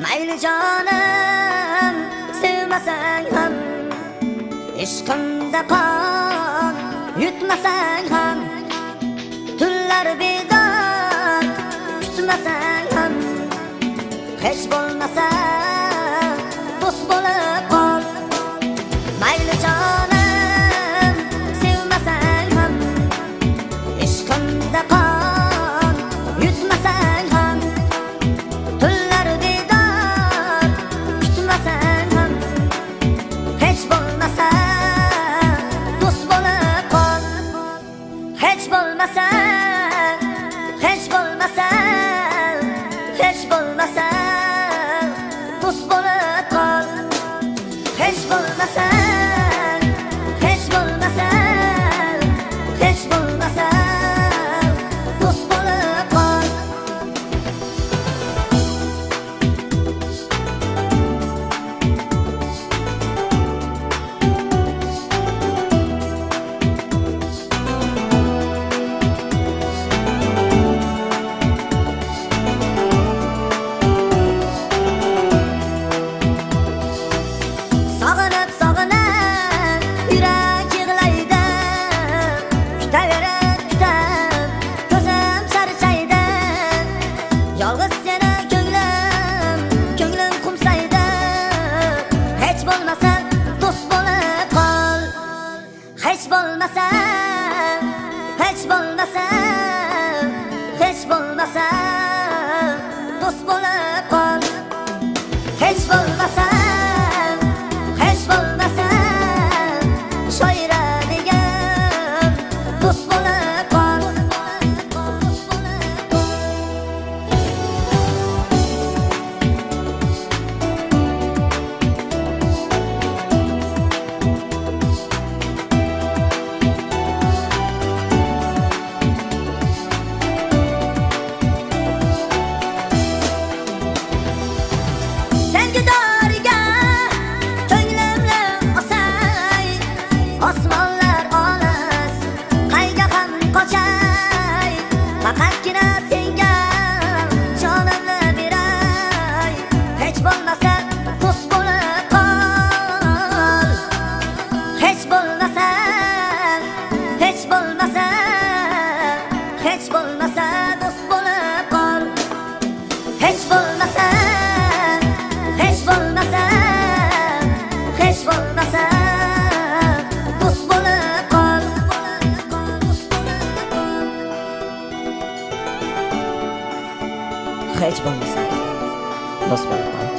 Mayli jonim sevmasang ham, ishqimda qon yutmasang ham, tunlar bedor kutmasang ham, hech bo'lmasa do'st bo'lib qol. Mayli jonim sevmasang ham, ishqimda qon yutmasang ham, tunlar bedor kutmasang ham, hech bo'lmasa do'st bo'lib qol. Hech bo'lmasa, hech bo'lmasa, hech bo'lmasa do'st bo'lib qol. Hech bo'lmasa, hech bo'lmasa, hech bo'lmasa do'st bo'lib qol. Sog'inib yurak yig'laydi, kutaverib kutab ko'zim charchaydi. Yolg'iz seni ko'nglim qumsaydi. Hech bo'lmasa do'st bo'lib qol. Hech bo'lmasa, hech bo'lmasa, hech bo'lmasa do'st bo'lib qol. Hech bo'lmasa, hech bo'lmasa shoira degan do'st bo'lib qol. Sevgi doriga ko'nglimni osay, osmonlar olis qayga ham qochay. Faqatgina senga jonimni beray. Hech bo'lmasa do'st bo'lib qol. Hech bo'lmasa, hech bo'lmasa, hech bo'lmasa do'st bo'lib qol. Hech bo'lmasa, hech bo'lmasa, hech bo'lmasa do'st bo'lib qol. Hech bo'lmasa do'st bo'lib qol.